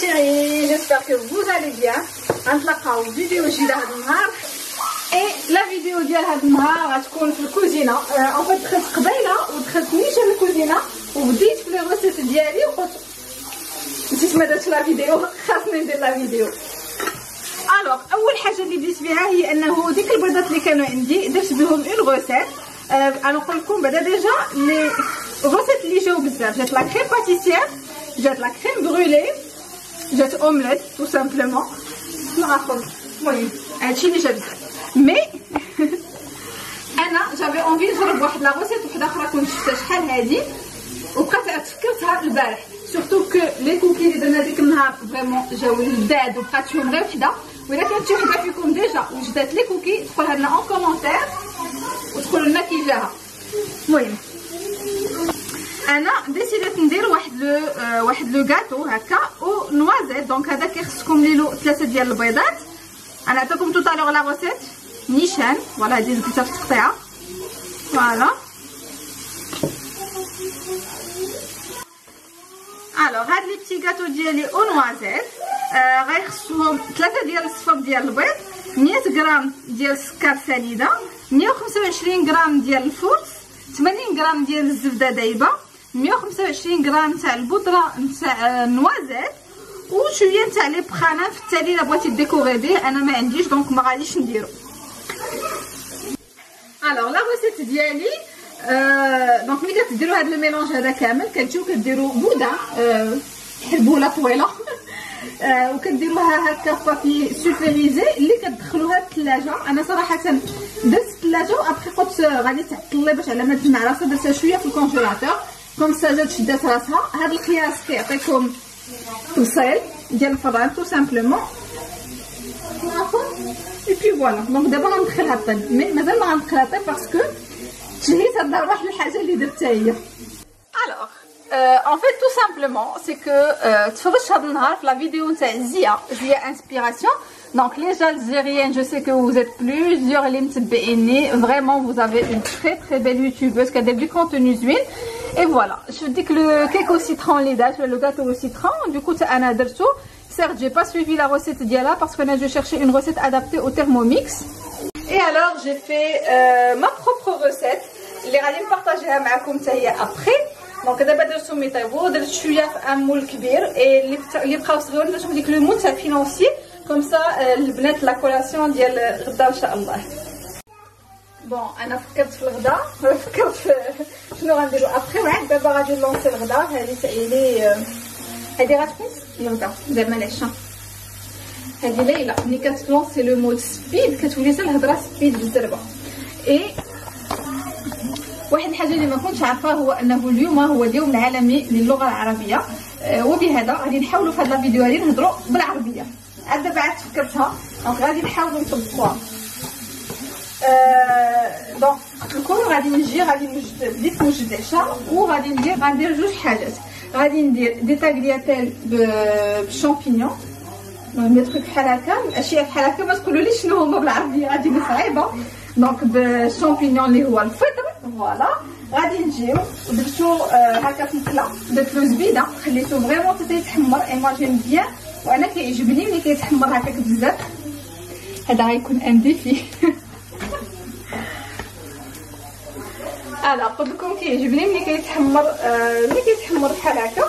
chéris, j'espère que vous allez bien. غنتلاقاو في فيديو جديد هذا النهار. اي لا فيديو ديال هذا النهار غتكون في الكوزينه. اون فيت دخلت قبيله ودخلت نيشان الكوزينه وبديت في لي روسيت ديالي وقلت نسيت ما درتش لا فيديو، خاصني ندير لا فيديو. الوغ اول حاجه اللي بديت بها هي انه ديك البيضات اللي كانوا عندي درت بهم اون غوسيت. انا نقول لكم بعدا ديجا لي غوسيت اللي جاو بزاف. جات لا كريم باتيسير، جات لا كريم بغولي، جات اومليت تو سامبلومون. نعرفهم المهم هادشي اللي جا بزاف. مي انا جافي اونفي نجرب واحد لا غوسيت وحده اخرى كنت شفتها شحال هادي وبقيت تفكرتها البارح. سورتو كو لي كوكي اللي درنا ديك النهار فريمون جاو لذاذ وبقات فيهم غير وحده. واذا كانت شي وحده فيكم ديجا وجدات لي كوكي تقولها لنا اون كومونتير وتقولوا لنا كي جاها. المهم انا ديسيديت ندير واحد لو غاتو هكا او نوازيت. دونك هذا كيخصكم ليلو 3 ديال البيضات. انا عطيتكم تو طالور لا غوسيت نيشان. فوالا هادي زدتها في التقطيعه. فوالا الوغ هاد لي بتي غاتو ديالي او نوازيت غيخصوهم 3 ديال الصفر ديال البيض، 100 غرام ديال السكر سنيده، 125 غرام ديال الفوت، 80 غرام ديال الزبده دايبه، 125 غرام تاع البودره نتاع النوازيت وشويه تاع لي بخانه. في التالي الا بغيتي ديكوري به انا ما عنديش دونك ما غاديش نديرو. الوغ لا غوسيت ديالي دونك ملي كتديروا هذا الميلونج هذا كامل كتجيو كديروا بوده حلبوله طويله وكديروها هكا في بابي سولفيريزي اللي كتدخلوها للثلاجه. انا صراحه درت الثلاجه وابخي قلت غادي تعطلي باش على ما تجمع راسها درتها شويه في الكونجيلاتور كوم سا جات شدات راسها. هذا القياس كيعطيكم وصيل ديال الفران تو سامبلومون. اي بي فوالا دونك دابا غندخلها طيب. مي مازال ما غندخلها طيب باسكو تجهيز هاد واحد الحاجه اللي درتها هي. الوغ en fait tout simplement c'est que تفرجت هذا النهار في لا فيديو نتاع زيا انسبيراسيون. دونك لي جالجيريان جو سي كو vous êtes plusieurs اللي متبعيني فريمون vous avez une très très belle youtubeuse كدير دي كونتوني زوين. اي فوالا شفت ديك لو كيك او سيترون اللي دارت لو غاتو او سيترون دوكو انا درتو. certes j'ai pas suivi la recette ديالها parce que je cherchais une recette adaptée au Thermomix. Et alors j'ai fait ma propre recette اللي غادي نبارطاجيها معكم حتى هي ابري. دونك دابا درتو ميطيبو درت شويه في ان مول كبير اللي بقاو صغيورين درتهم ديك لو مول تاع فينونسي كوم سا البنات لا كولاسيون ديال غدا ان شاء الله. بون انا فكرت في الغدا فكرت في شنو غنديرو ابري وعاد دابا غادي نلونسي الغدا. هذه سايلي هذه غتكون الغدا زعما العشاء. هذه ليلى ملي كتلونسي لو مود سبيد كتولي حتى الهضره سبيد بالزربه. اي واحد الحاجه اللي ما كنتش عارفه هو انه اليوم هو اليوم العالمي للغه العربيه وبهذا غادي نحاولوا في هذا الفيديو هذه نهضروا بالعربيه. عاد دابا عاد فكرتها دونك غادي نحاولوا نطبقوها. دونك قلت لكم غادي نوجد بديت نوجد العشاء وغادي غندير جوج حاجات. غادي ندير دي تاغلياتيل بالشامبينيون دي تروك بحال هكا اشياء بحال هكا ما تقولوليش شنو هما بالعربيه غادي صعيبه. دونك بالشامبينيون اللي هو الفطر فوالا. غادي نجيو درتو هكا في مقله درتلو زبيده خليتو فريمون حتى يتحمر. اي ما جيم بيان وانا كيعجبني ملي كيتحمر هكاك بزاف. هذا غيكون ان ديفي. انا قلت لكم كيعجبني ملي كيتحمر بحال هكا.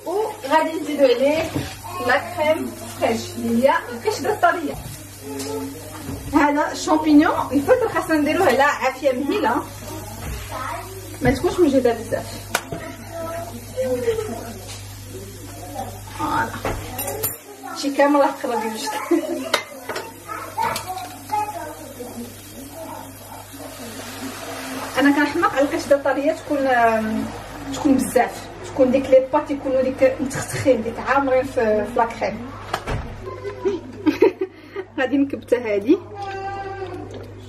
وغادي نزيدو عليه لا كريم فريش اللي هي القشده الطريه. هذا الشامبينيون الفطر خاصنا نديروه على عافيه مهيله ما تكونش موجوده بزاف. فوالا شي كامل راه قرب يوجد. انا كنحماق على القشده الطريه تكون بزاف، تكون ديك لي بات يكونوا ديك متختخين ديك عامرين في لاكريم. غادي نكبتها هادي.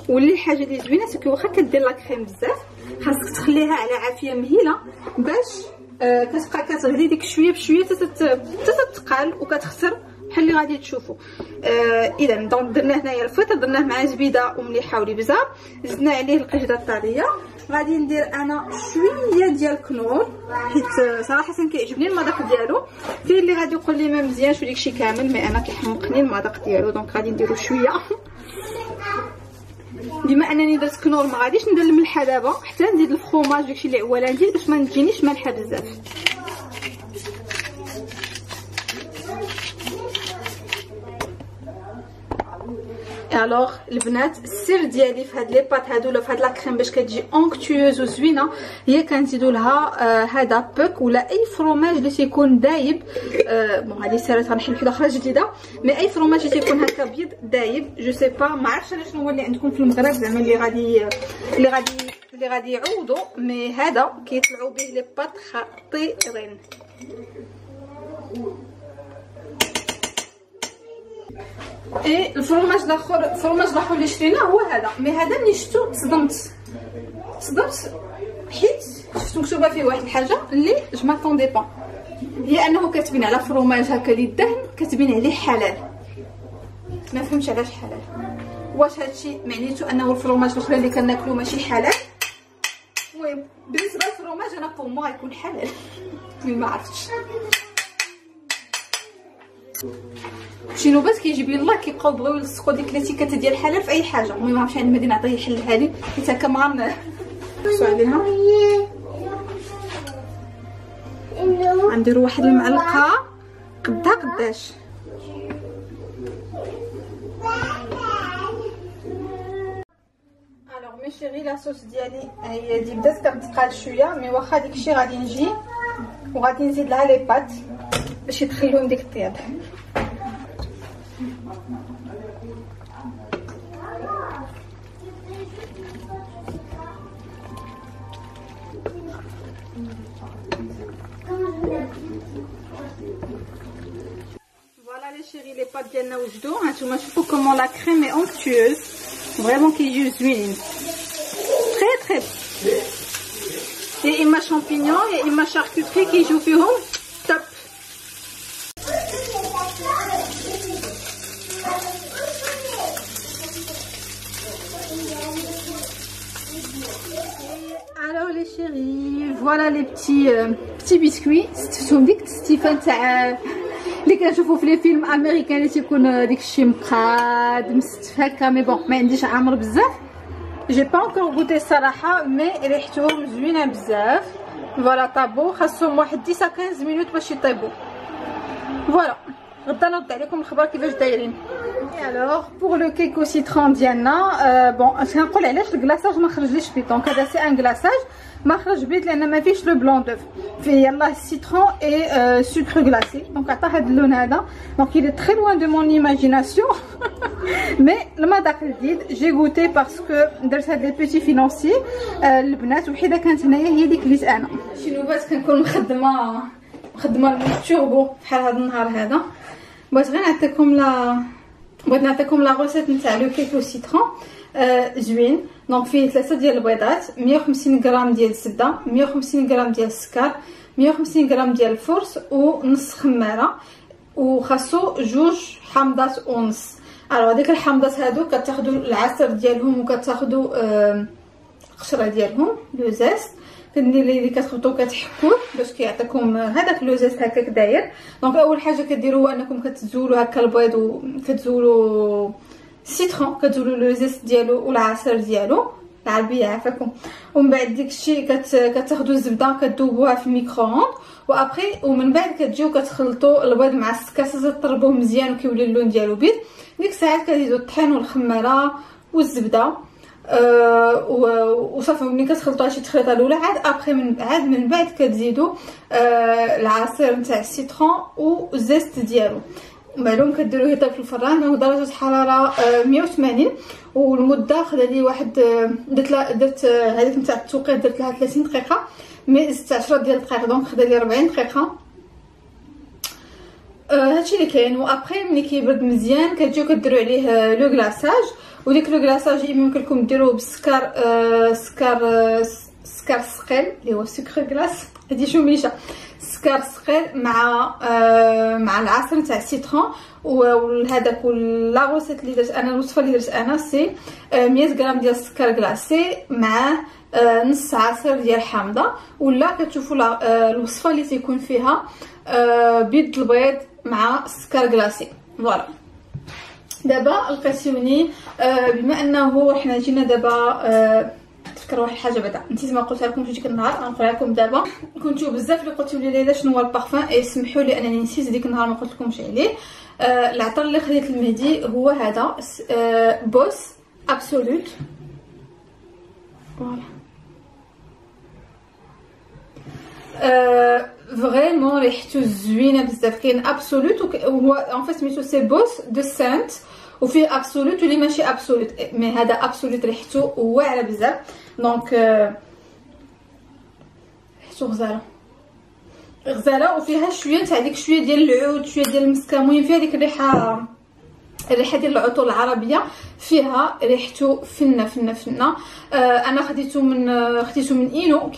واللي الحاجه اللي زوينه سكو واخا كدير لاكريم بزاف خاصك تخليها على عافيه مهيله باش كتبقى كتغلي ديك شويه بشويه حتى تتقال وكتخسر بحال اللي غادي تشوفوا. اذا دونك درنا هنايا الفطر، درناه مع زبيده ومليحه ولبزه، زدنا عليه القشده الطريه. غادي ندير انا شويه ديال الكنور حيت صراحه كيعجبني المذاق ديالو. فيه اللي غادي يقول لي ما مزيانش وداكشي كامل، مي انا كيحمقني المذاق ديالو، دونك غادي نديرو شويه. بما انني درت كنور ما غاديش ندير الملحه دابا حتى نزيد الفرomاج داكشي اللي اولا ندير باش ما تجينيش مالحه بزاف. الوغ البنات السر ديالي في هاد لي بات هادو ولا في هاد لا كريم باش كتجي اونكتوز وزوينه هي كنزيدو لها هذا بوك ولا اي فروماج اللي تيكون دايب. بون هذه سيرات غنحل وحده اخرى جديده، مي اي فروماج اللي تيكون هكا بيض دايب. جو سي با ما عرفتش انا شنو هو اللي عندكم في المغرب زعما اللي غادي يعوضوا، مي هذا كيطلعوا به لي بات خطيرين. اي الفرماج الاخر اللي شريناه هو هذا، مي هذا ملي شفتو تصدمت حيت شفتو مكتوبه فيه واحد الحاجه اللي جو ماتوندي با، هي انه كاتبين على فرماج هكا اللي دهن كاتبين عليه حلال. ما فهمتش علاش حلال، واش هادشي معنيتو انه الفرماج الاخر اللي كناكلو ماشي حلال؟ المهم بالنسبه للفرماج انا بو موا يكون حلال. ما عرفتش شي نوبات كيجيب يلاه كيبقاو بغاو يلصقوا ديك لاتيكات ديال الحلال في اي حاجه. المهم ما عرفتش عندي مدينه نعطيه يحلها لي حيت هكا ما غنقصوا عليها. غنديروا واحد المعلقه قداش. الوغ مي شيري لا صوص ديالي هي دي بدات كتقال شويه، مي واخا داكشي غادي نجي وغادي نزيد لها لي بات باش يدخلوهم ديك الطياب. فوالا لي شيري لي بات ديالنا وجدوا. هانتوما شوفوا كومون لا كريم اي اونكتوز فريمون كيجيو زوينين تري تري. يا اما شامبينيون يا اما شاركوتري كيجيو فيهم توب. الو لي شيري فوالا لي بتي بيسكوي. شفتهم ديك التستيفه تاع اللي كنشوفو في لي فيلم امريكان اللي تيكون داكشي مقاد مستف هكا، مي بون ما عنديش عامر بزاف. جي با انكور غوتي الصراحه، مي ريحتهم زوينه بزاف. فوالا طابو خاصهم واحد 10 15 مينوت باش يطيبوا. فوالا غدا نرد عليكم الخبر كيفاش دايرين. الوغ بوغ لو كيك او سيترون ديالنا بون اش كنقول علاش الكلاصاج ما خرجليش بيت. دونك هذا سي ان كلاصاج ما خرج بيت لان ما فيهش لو بلون دوف، فيه يلاه السيترون اي سكر غلاسي. دونك عطى هذا اللون هذا. دونك il est très loin de mon imagination مي المذاق جديد. جي غوتي باسكو درت هاد لي بيتي فينونسي البنات وحده كانت هنايا هي اللي كليت انا. شي نوبات كنكون مخدمه التوربو بحال هذا النهار هذا. بغيت غير نعطيكم لا غوسيت نتاع لو كيك او سيترون زوين. دونك فيه 3 ديال البيضات، 150 غرام ديال الزبده، 150 غرام ديال السكر، 150 غرام ديال الفرص ونص خماره، وخاصو 2 حامضات ونص. الو هذيك الحامضات هادو كتاخذوا العسل ديالهم وكتاخذوا القشره ديالهم لو زيست كدير اللي كتخبطوا كتحكوه باش كيعطيكم هذاك لو زيست هكاك داير. دونك اول حاجه كديروا هو انكم كتزولوا هكا البيض وكتزولوا السيترون، كتزولوا لو زيست ديالو والعسل ديالو العربيه عافاكم. ومن بعد داكشي كتاخذوا الزبده كتذوبوها في الميكرووند، وابري ومن بعد كتجيو كتخلطوا البيض مع السكر حتى تطربوه مزيان وكيولي اللون ديالو بيض. ديك الساعات كتزيدوا الطحين والخماره والزبده وصافي. ملي كتخلطوا شي تخليطه الاولى عاد ابري من بعد كتزيدوا العصير نتاع السيترون والزيست ديالو. معلوم كديروه يطيب في الفران ودرجه حراره 180، والمده خدا لي واحد درت هذيك نتاع التوقيت درت لها 30 دقيقه، مي زدت 10 ديال الدقائق دونك خدا لي 40 دقيقه. هادشي اللي كاين. وابري ملي كيبرد مزيان كتجيو كديروا عليه لو كلاصاج، وديك لو كلاصاج يمكن لكم ديروه بالسكر سكر ثقيل اللي هو سكر كلاص. هادي شوميشه سكر صغير مع العصير تاع السيترون. وهذاك لا روسيت اللي درت انا، الوصفه اللي درت انا سي 100 غرام ديال السكر كلاصي مع نص عصير ديال حامضه. ولا كتشوفوا الوصفه اللي تيكون فيها بيض البيض مع السكر كلاصي. فوالا دابا لقيتوني بما انه حنا جينا دابا تفكر واحد الحاجه بعدا نسيت ما قلتها لكم في ديك النهار، غنقولها لكم دابا. كنتو بزاف اللي قلتوا لي ليلى شنو هو البارفان، سمحوا لي انني نسيت ديك النهار ما قلت لكمش عليه. العطر اللي خديت المهدي هو هذا بوس ابسولوت. فوالا فريمون ريحته زوينه بزاف. كاين ابسولوت وهو ان فيت سميتو سي بوس دو سانت، وفيه ابسولوت واللي ماشي ابسولوت، مي هذا ابسولوت ريحته واعره بزاف. دونك ريحته غزاله وفيها شويه تاع ديك شويه ديال العود، شويه ديال المسكه، المهم فيها ديك الريحه ديال العطور العربيه، فيها ريحته فنه فنه فنه. انا خديته من اينو،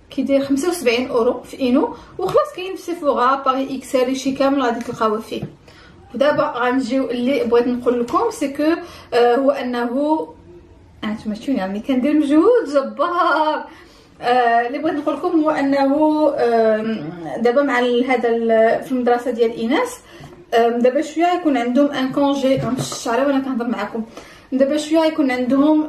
كيدير 75 اورو في اينو، وخلاص كاين في سيفورا باغي اكسل شي كامل غادي تلقاوه فيه. ودابا غنجيو اللي بغيت نقول لكم سي كو هو انه انتما شتوني يعني كندير مجهود جبار. اللي بغيت نقول لكم هو انه دابا مع هذا في المدرسه ديال ايناس دابا شويه يكون عندهم ان كونجي مش الشعره وانا كنهضر معكم. دابا شويه يكون عندهم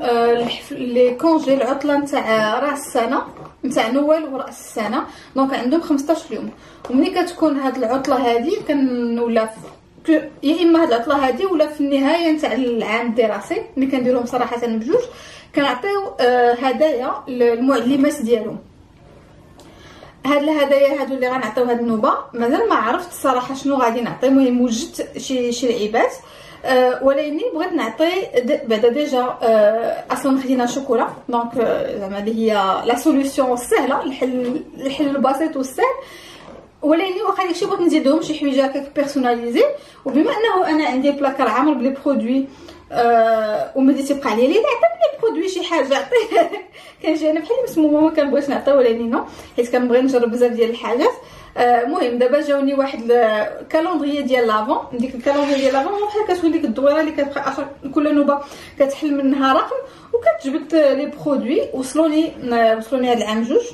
لي كونجي العطله نتاع راس السنه نتاع نوال وراس السنه. دونك عندهم 15 يوم، وملي كتكون هاد العطله هادي ولا يا اما هاد العطله هادي ولا في النهايه نتاع العام الدراسي اللي كنديرهم صراحه بجوج، كنعطيو هدايا للمعلمات ديالهم. هاد الهدايا هادو اللي غنعطيو هاد النوبه مازال ما عرفت الصراحه شنو غادي نعطي. المهم وجدت شي لعيبات، ولكن بغيت نعطي بعدا ديجا اصلا خدينا شوكولا. دونك زعما اللي هي لا سوليوشن السهله، الحل البسيط والسهل. ولكن واخا داكشي بغيت نزيدهم شي حويجه هكاك بيرسوناليزي. وبما انه انا عندي بلاكار عامر بلي برودوي ومادي تيبقى عليا ليلى عطيني برودوي شي حاجه عطيه. كنجي انا بحال مسمومه ما كنبغيش نعطي، ولكن نو حيت كنبغي نجرب بزاف ديال الحاجات. المهم دابا جاوني واحد الكالندريه ديال لافون. ديك الكالندريه ديال لافون بحال كتولي ديك الدويره اللي كتبقى كل نوبه كتحل منها رقم وكتجبد لي برودوي. وصلوني هذا العام جوج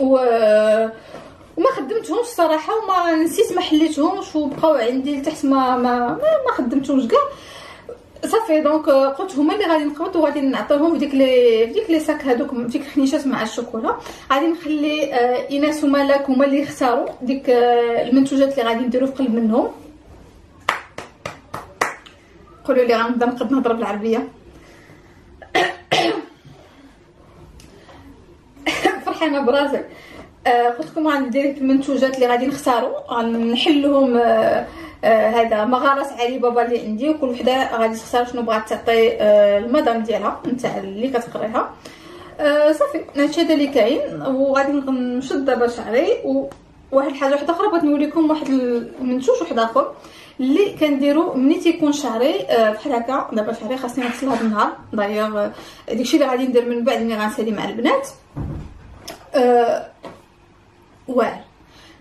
وما خدمتهمش صراحه، وما نسيت ما حليتهمش وبقاو عندي لتحت ما خدمتهمش كاع صافي. دونك قلت هما اللي غادي نقبض وغادي نعطيهم في ديك لي ساك هذوك، فيك الحنيشات مع الشوكولا. غادي نخلي ايناس وملاك هما اللي يختاروا ديك المنتوجات اللي غادي نديرو في قلب منهم. قولوا لي غنبدا نهضر بالعربيه. فرحانه براسي. قلت لكم غندير ديك المنتوجات اللي غادي نختاروا، غنحلهم هذا مغارات علي بابا اللي عندي، وكل وحده غادي تختار شنو بغات تعطي المدام ديالها نتاع اللي كتقريها. صافي هادشي هذا اللي كاين. وغادي نشد دابا شعري. وواحد الحاجه وحده اخرى بغيت نوريكم واحد المنتوج واحد اخر اللي كنديرو ملي تيكون شعري بحال هكا. دابا شعري خاصني نغسل هذا النهار، دايوغ داكشي اللي غادي ندير من بعد ملي غنسالي مع البنات. واعر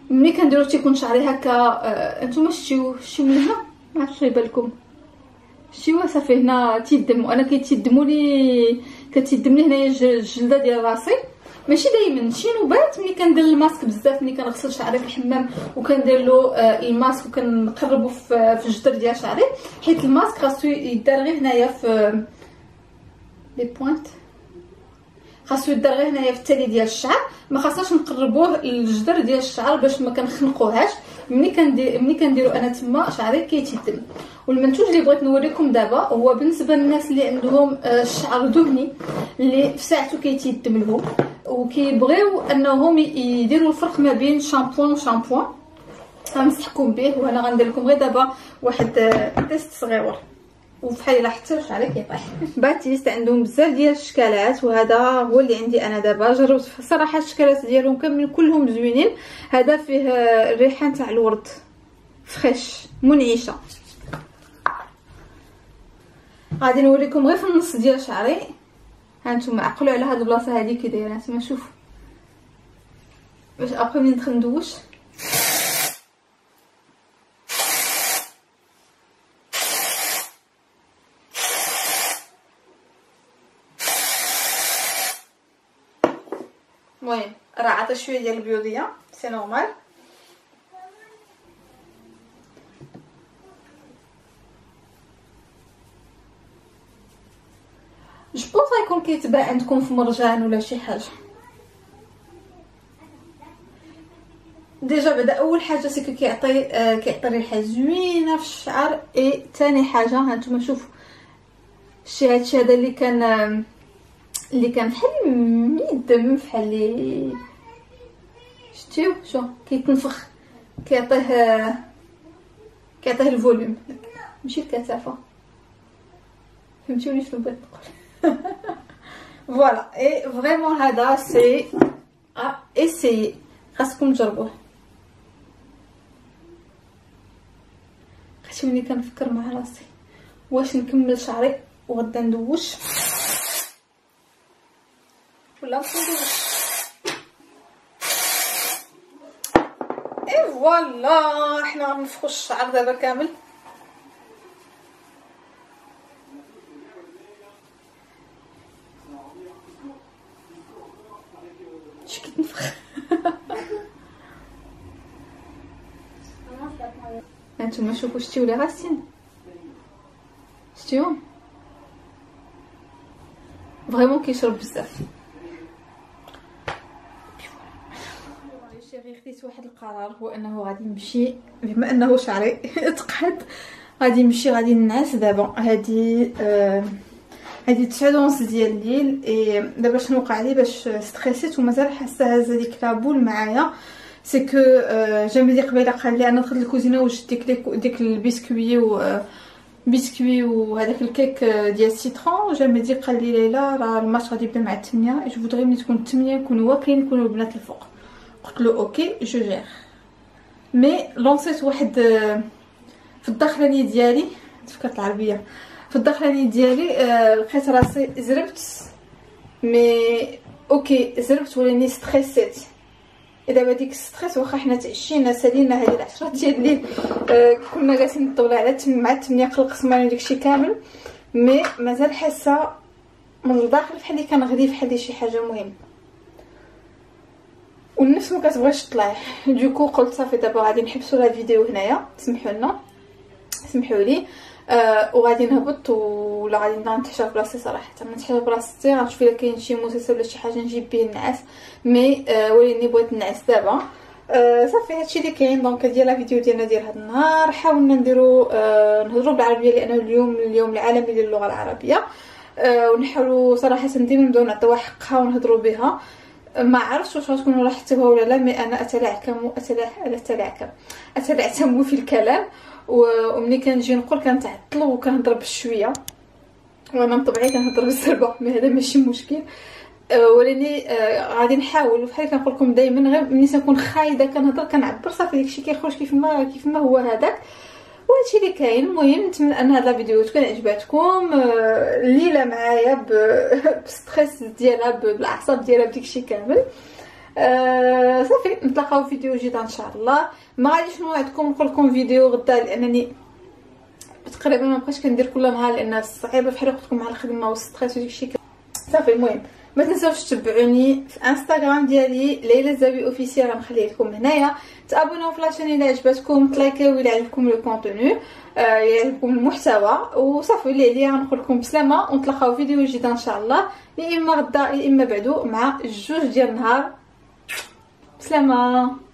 ملي كنديرو تيكون شعري هكا. انتما شتيو من هنا ما عرفتش يبان لكم، شتيو صافي هنا تيدم، وانا كتيدم لي هنايا الجلده ديال راسي. ماشي دائما شي نوبات ملي كندير الماسك بزاف، ملي كنغسل شعري في الحمام وكندير له الماسك وكنقربو في الجدر ديال شعري، حيت الماسك خاصو يدار غير هنايا في لي بوينت، خاصو يدار غير هنايا في التالي ديال الشعر، ما خاصناش نقربوه للجدر ديال الشعر باش ما كنخنقوهاش. ملي كنديرو انا تما شعري كيتيدم. والمنتوج اللي بغيت نوريكم دابا هو بالنسبه للناس اللي عندهم الشعر دهني اللي في ساعته كيتيدم لهم وكيبغيو انهم يديروا الفرق ما بين شامبوان وشامبوان. غنصحكم به، وانا غندير لكم غير دابا واحد تيست صغيور وفحال حتى شعري كيطيح. باتيست عندهم بزاف ديال الشكالات، وهذا هو اللي عندي انا دابا. جربت صراحه الشكالات ديالهم كاملين كلهم زوينين. هذا فيه الريحه تاع الورد فريش منعشه. غادي نوريكم غير في النص ديال شعري. هانتوما عقلوا على هاد البلاصه هادي كي دايره، نتوما شوفوا باش ابخي ملي ندخل ندوش. المهم راه عطى شويه ديال البيوضيه سي نورمال. جو بونس غيكون كيتباع عندكم في مرجان ولا شي حاجه. ديجا بعدا اول حاجه سيكو كيعطي ريحه زوينه في الشعر. اي ثاني حاجه هانتوما شوفوا هادشي هذا اللي كان بحال ميدم بحال لي شتيو شو كيتنفخ كيعطيه الفوليوم ماشي الكثافه. فهمتوني شنو بغيت نقول؟ فوالا اي فريمون هذا سي اسيي خاصكم تجربوه. خاطر ملي كنفكر مع راسي واش نكمل شعري وغدا ندوش ولا ندوش. اي فوالا حنا غنفخو الشعر دابا كامل. اش كيتنفخ؟ هانتوما شوفوا شتيو لي غاسين شتيو فريمون كيشرب بزاف. شيري خديت واحد القرار هو انه غادي نمشي بما انه شعري تقحط غادي ننعس دابا. هادي 9:30 ديال الليل. اي دابا شنو وقع لي باش ستريسيت ومازال حاسه هازه ديك لابول معايا. سي كو جامي دي قبيله قال لي انا ندخل للكوزينه واش ديك البسكوي وهذاك الكيك ديال السيترون. جامي دي قال لي ليلى راه الماتش غادي يبدا مع 8 جو فودري ملي تكون 8 نكونوا واكلين نكونوا البنات الفوق. قلت له اوكي جو جير. مي لونسيت واحد في الداخلاني ديالي تفكرت العربيه في الداخلاني ديالي لقيت راسي زربت. مي اوكي زربت ولاني ستريسيت. دابا ديك ستريس واخا حنا تعشينا سالينا هذه 10 ديال الليل كنا جالسين نطولوا على مع 8 قلق سمانه داكشي كامل. مي مازال حاسه من الداخل بحال اللي كنغلي بحال اللي شي حاجه مهمه والنفس ما كتبغيش تطلع. دوكو قلت صافي دابا غادي نحبسوا لا فيديو هنايا. سمحوا لي وغادي نهبط ولا غادي نتحشى بلاصتي. صراحه نتحشى بلاصتي غنشوف الا كاين شي مسلسل ولا شي حاجه نجيب به النعاس. مي وليني بغيت نعس دابا. صافي هادشي اللي كاين. دونك ديال لا فيديو ديالنا ديال هذا النهار حاولنا نهضروا بالعربيه لانه اليوم العالمي للغه العربيه. ونحاولوا صراحه ديما نبداو نعطيوها حقها ونهضروا بها. ما عرفتش واش غتكونوا لاحظتوها ولا لا. مي انا اتلعثم في الكلام وملي كنجي نقول كنتعطل وكنهضر بشويه وانا بطبيعي كنهضر بالسربه. مي هذا ماشي مشكل ولاني غادي نحاول بحال كنقول لكم دائما غير ملي تنكون خايده كنهضر كنعبر صافي داكشي كيخرج كيف ما هو هذاك وهادشي اللي كاين. المهم نتمنى ان هاد الفيديو تكون عجباتكم. الليله معايا بستريس ديالها بالاعصاب ديالها بداكشي كامل. صافي نتلاقاو في فيديو جديد ان شاء الله. ما غاديش نوعدكم نقول لكم فيديو غدا لانني تقريبا ما بقيتش كندير كل نهار لان صعيبه بحال قلتلكم مع الخدمه والستريس وداكشي. صافي المهم ما تنساوش تتبعوني في انستغرام ديالي ليلى الزاوي اوفيسيال غنخليه لكم هنايا. تابوناو في لاشين الا عجبتكم تلايكيو الا عجبكم لو كونتوني يعجبكم المحتوى وصافي. اللي عليا غنقول لكم بسلامه ونتلاقاو فيديو جديد ان شاء الله يا اما غدا يا اما بعدو مع 2 ديال النهار. بسلامه.